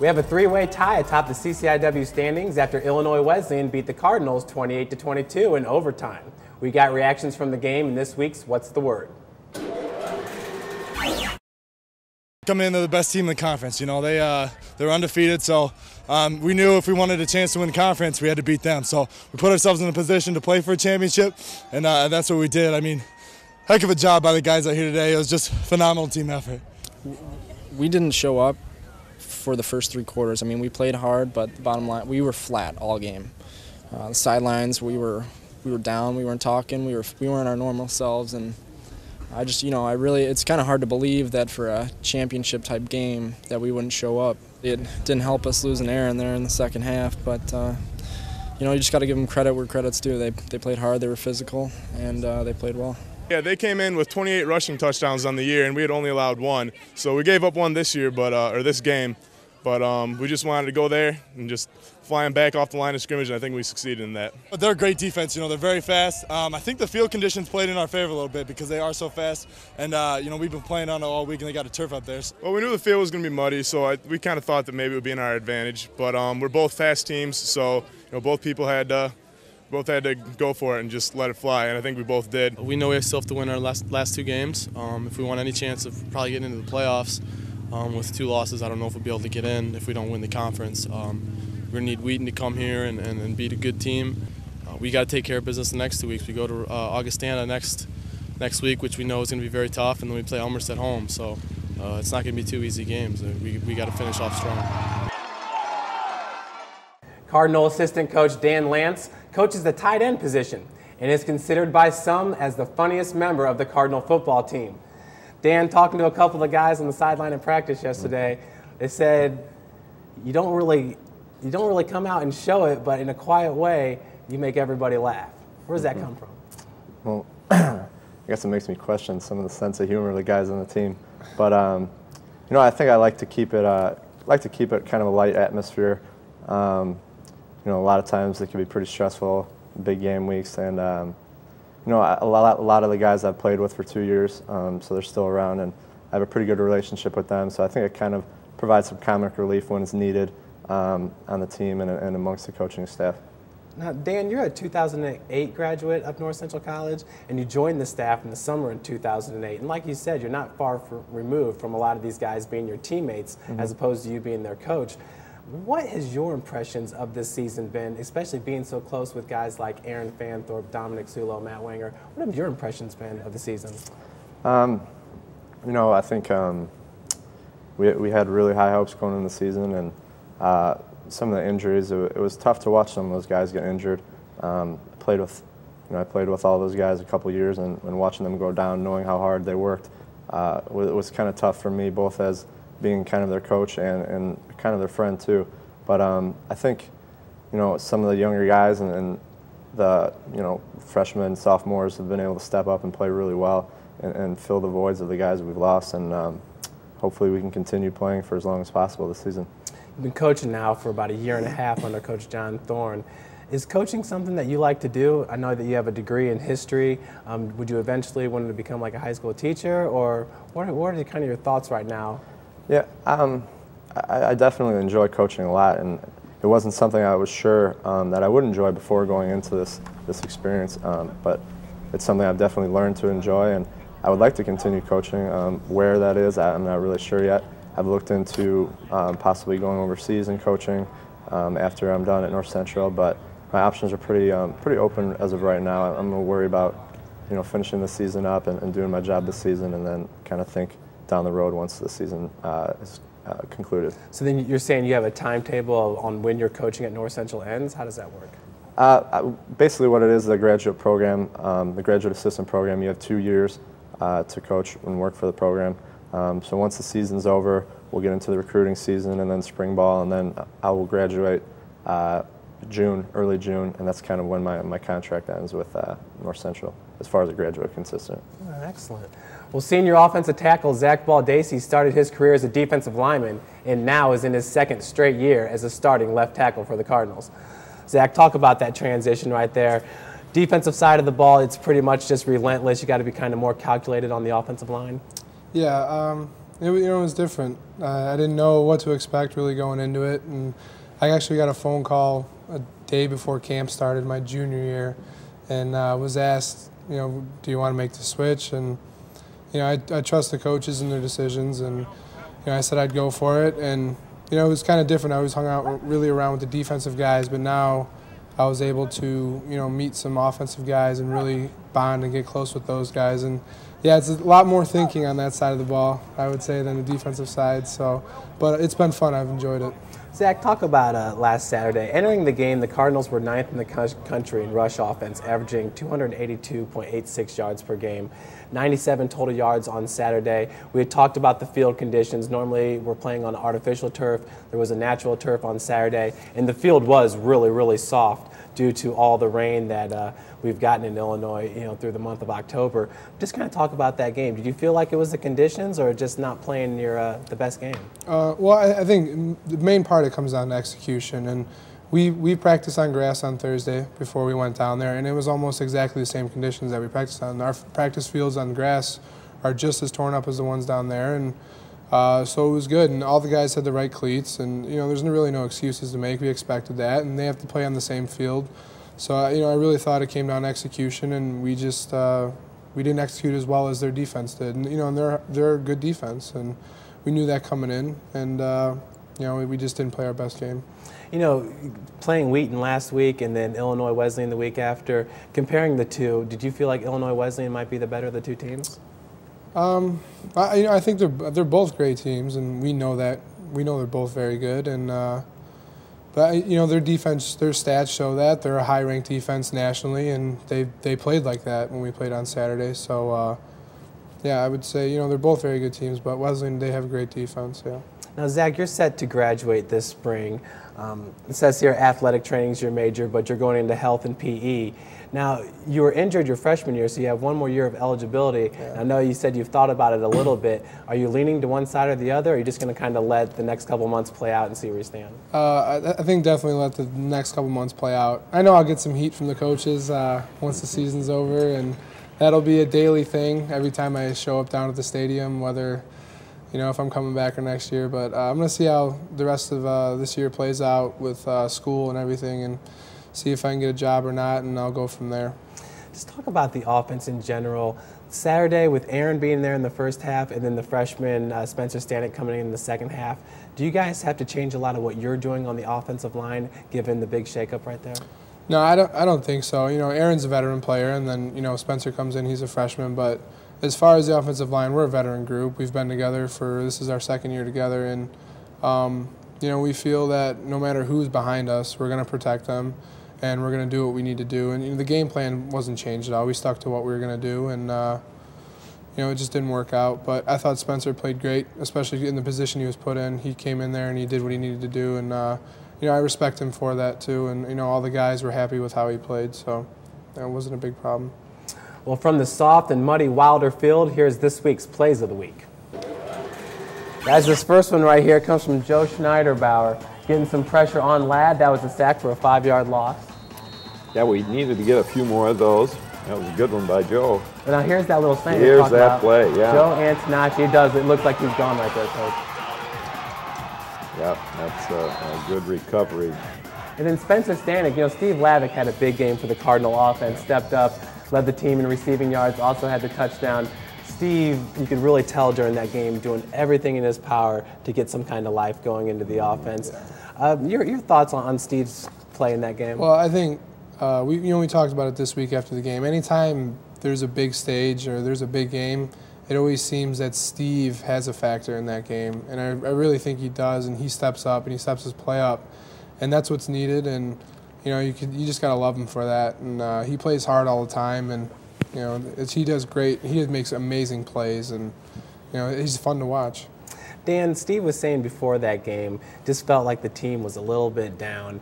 We have a three-way tie atop the CCIW standings after Illinois Wesleyan beat the Cardinals 28-22 in overtime. We got reactions from the game in this week's What's the Word? Coming into the best team in the conference, you know, they're undefeated, so we knew if we wanted a chance to win the conference, we had to beat them. So we put ourselves in a position to play for a championship, and that's what we did. I mean, heck of a job by the guys out here today. It was just a phenomenal team effort. We didn't show up for the first three quarters. I mean, we played hard, but the bottom line, we were flat all game. The sidelines, we were down. We weren't talking. We weren't our normal selves, and I just, you know, it's kind of hard to believe that for a championship type game that we wouldn't show up. It didn't help us losing Aaron there in the second half, but you know, you just got to give them credit where credit's due. They played hard. They were physical, and they played well. Yeah, they came in with 28 rushing touchdowns on the year, and we had only allowed one. So we gave up one this year, or this game. But we just wanted to go there and just flying back off the line of scrimmage, and I think we succeeded in that. But they're a great defense. You know, they're very fast. I think the field conditions played in our favor a little bit because they are so fast. And, you know, we've been playing on it all week, and they got a turf up there. Well, we knew the field was going to be muddy, so we kind of thought that maybe it would be in our advantage. But we're both fast teams, so you know, both had to go for it and just let it fly, and I think we both did. We know we still have to win our last two games. If we want any chance of probably getting into the playoffs, with two losses, I don't know if we'll be able to get in if we don't win the conference. We're going to need Wheaton to come here and beat a good team. We got to take care of business the next 2 weeks. We go to Augustana next week, which we know is going to be very tough, and then we play Elmhurst at home. So it's not going to be two easy games. We got to finish off strong. Cardinal assistant coach Dan Lantz coaches the tight end position and is considered by some as the funniest member of the Cardinal football team. Dan, talking to a couple of guys on the sideline in practice yesterday, they said you don't really come out and show it, but in a quiet way, you make everybody laugh. Where does that come from? Well, I guess it makes me question some of the sense of humor of the guys on the team. But you know, I think I like to keep it kind of a light atmosphere. You know, a lot of times it can be pretty stressful, big game weeks, and you know, a lot of the guys I've played with for 2 years, so they're still around, and I have a pretty good relationship with them. So I think it kind of provides some comic relief when it's needed on the team and amongst the coaching staff. Now, Dan, you're a 2008 graduate of North Central College, and you joined the staff in the summer in 2008. And like you said, you're not far removed from a lot of these guys being your teammates, as opposed to you being their coach. What has your impressions of this season been, especially being so close with guys like Aaron Fanthorpe, Dominic Sulo, Matt Wenger? What have your impressions been of the season? You know, I think we had really high hopes going into the season, and some of the injuries, it was tough to watch some of those guys get injured. I played with all those guys a couple years, and watching them go down, knowing how hard they worked, it was kind of tough for me, both as being kind of their coach and kind of their friend too. But I think, you know, some of the younger guys and the, you know, freshmen, sophomores have been able to step up and play really well and fill the voids of the guys we've lost, and hopefully we can continue playing for as long as possible this season. You've been coaching now for about a year and a half under Coach John Thorne. Is coaching something that you like to do? I know that you have a degree in history. Would you eventually want to become like a high school teacher, or what are kind of your thoughts right now? Yeah, I definitely enjoy coaching a lot, and it wasn't something I was sure that I would enjoy before going into this experience, but it's something I've definitely learned to enjoy, and I would like to continue coaching. Where that is, I'm not really sure yet. I've looked into possibly going overseas and coaching after I'm done at North Central, but my options are pretty open as of right now. I'm going to worry about, you know, finishing the season up and doing my job this season, and then kind of think down the road once the season is concluded. So then you're saying you have a timetable on when your coaching at North Central ends? How does that work? Basically what it is, the graduate program, the graduate assistant program, you have 2 years to coach and work for the program. So once the season's over, we'll get into the recruiting season and then spring ball, and then I will graduate early June, and that's kind of when my contract ends with North Central as far as a graduate consistent. Oh, excellent. Well, senior offensive tackle Zach Baldacci started his career as a defensive lineman and now is in his second straight year as a starting left tackle for the Cardinals. Zach, talk about that transition right there. Defensive side of the ball, it's pretty much just relentless. You got to be kind of more calculated on the offensive line. Yeah, It was different. I didn't know what to expect really going into it, and I actually got a phone call a day before camp started my junior year, and was asked, do you want to make the switch? And I trust the coaches and their decisions, and I said I'd go for it. And it was kind of different. I always hung out really around with the defensive guys, but now I was able to meet some offensive guys and really bond and get close with those guys. And yeah, it's a lot more thinking on that side of the ball, I would say, than the defensive side. So, but it's been fun. I've enjoyed it. Zach, talk about last Saturday. Entering the game, the Cardinals were 9th in the country in rush offense, averaging 282.86 yards per game, 97 total yards on Saturday. We had talked about the field conditions. Normally, we're playing on artificial turf. There was a natural turf on Saturday, and the field was really, really soft due to all the rain that we've gotten in Illinois, through the month of October. Just kind of talk about that game. Did you feel like it was the conditions, or just not playing your the best game? Well, I think the main part, it comes down to execution. And we practiced on grass on Thursday before we went down there, and it was almost exactly the same conditions that we practiced on. Our practice fields on grass are just as torn up as the ones down there, and so it was good. And all the guys had the right cleats, and there's really no excuses to make. We expected that, and they have to play on the same field. So I really thought it came down to execution, and we just we didn't execute as well as their defense did. And and they're a good defense, and we knew that coming in, and we just didn't play our best game. Playing Wheaton last week and then Illinois Wesleyan the week after, comparing the two, did you feel like Illinois Wesleyan might be the better of the two teams? I think they're both great teams, and we know that. We know they're both very good, and but their defense, their stats show that they're a high-ranked defense nationally, and they played like that when we played on Saturday. So yeah, I would say they're both very good teams, but Wesleyan, they have a great defense. Yeah. Now, Zach, you're set to graduate this spring. It says here athletic training is your major, but you're going into health and PE. Now, you were injured your freshman year, so you have one more year of eligibility. Yeah. I know you said you've thought about it a little bit. Are you leaning to one side or the other, or are you just going to kind of let the next couple months play out and see where you stand? I think definitely let the next couple months play out. I know I'll get some heat from the coaches once the season's over, and that'll be a daily thing every time I show up down at the stadium, whether if I'm coming back or next year. But I'm going to see how the rest of this year plays out with school and everything, and see if I can get a job or not, and I'll go from there. Just talk about the offense in general. Saturday, with Aaron being there in the first half and then the freshman Spencer Stanek coming in the second half, do you guys have to change a lot of what you're doing on the offensive line given the big shakeup right there? No, I don't think so. Aaron's a veteran player, and then Spencer comes in, he's a freshman, but as far as the offensive line, we're a veteran group. We've been together this is our second year together, and we feel that no matter who's behind us, we're going to protect them, and we're going to do what we need to do. And the game plan wasn't changed at all. We stuck to what we were going to do, and it just didn't work out. But I thought Spencer played great, especially in the position he was put in. He came in there and he did what he needed to do, and I respect him for that too. And all the guys were happy with how he played, so it wasn't a big problem. Well, from the soft and muddy Wilder Field, here's this week's Plays of the Week. Guys, this first one right here comes from Joe Schneiderbauer, getting some pressure on Ladd. That was a sack for a 5-yard loss. Yeah, we needed to get a few more of those. That was a good one by Joe. But now here's that little thing. Here's that play, yeah. Joe Antonacci, it looks like he's gone right there, Coach. Yeah, that's a good recovery. And then Spencer Stanek, Steve Lavick had a big game for the Cardinal offense, stepped up, led the team in receiving yards, also had the touchdown. Steve, you could really tell during that game, doing everything in his power to get some kind of life going into the offense. Your thoughts on Steve's play in that game? Well, I think we talked about it this week after the game. Anytime there's a big stage or there's a big game, it always seems that Steve has a factor in that game, and I really think he does, and he steps up and he steps his play up, and that's what's needed. And you just gotta love him for that. And he plays hard all the time, and he does great. He makes amazing plays, and he's fun to watch. Dan, Steve was saying before that game, just felt like the team was a little bit down.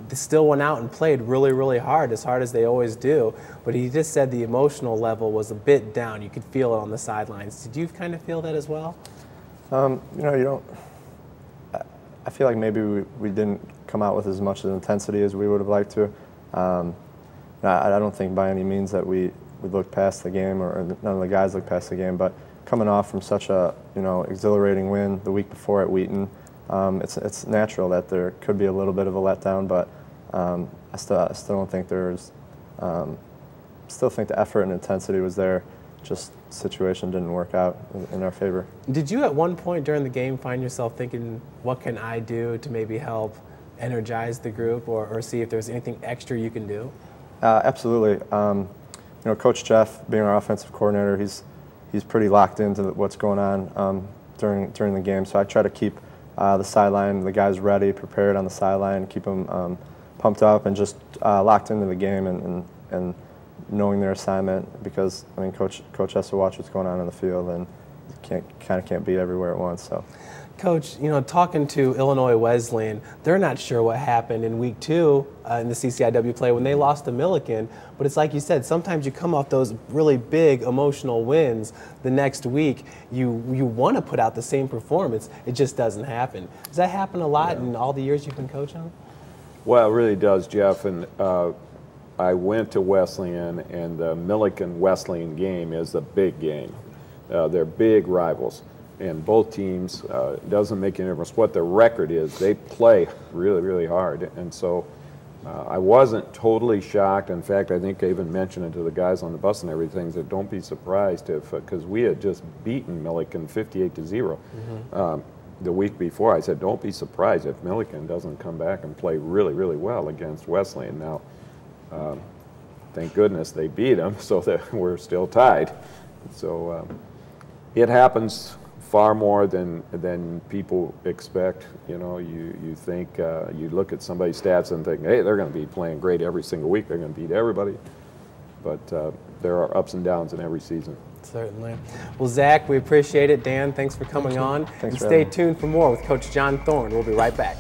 They still went out and played really, really hard as they always do. But he just said the emotional level was a bit down. You could feel it on the sidelines. Did you kind of feel that as well? You don't. I feel like maybe we didn't come out with as much intensity as we would have liked to. I don't think by any means that we looked past the game, or none of the guys looked past the game. But coming off from such a exhilarating win the week before at Wheaton, it's natural that there could be a little bit of a letdown, but I still don't think still think the effort and intensity was there. Just situation didn't work out in our favor. Did you at one point during the game find yourself thinking, what can I do to maybe help energize the group or see if there's anything extra you can do? Absolutely. Coach Jeff, being our offensive coordinator, he's pretty locked into what's going on during the game. So I try to keep the sideline, the guys ready, prepared on the sideline, keep them pumped up and just locked into the game and knowing their assignment, because I mean Coach has to watch what's going on in the field, and can't be everywhere at once. So. Coach, talking to Illinois Wesleyan, they're not sure what happened in week 2 in the CCIW play when they lost to Millikan. But it's like you said, sometimes you come off those really big emotional wins. The next week, you want to put out the same performance. It just doesn't happen. Does that happen a lot in all the years you've been coaching? Well, it really does, Jeff. And I went to Wesleyan, and the Millikan-Wesleyan game is a big game. They're big rivals. And both teams, it doesn't make any difference what their record is. They play really, really hard. And so I wasn't totally shocked. In fact, I think I even mentioned it to the guys on the bus and everything, that don't be surprised if, because we had just beaten Millikan 58-0 the week before. I said, don't be surprised if Millikan doesn't come back and play really, really well against Wesleyan. Now, thank goodness they beat them, so that we're still tied. So it happens far more than people expect. You think, you look at somebody's stats and think, hey, they're going to be playing great every single week. They're going to beat everybody. But there are ups and downs in every season. Certainly. Well, Zach, we appreciate it. Dan, thanks for coming on. Thanks and stay tuned for more with Coach John Thorne. We'll be right back.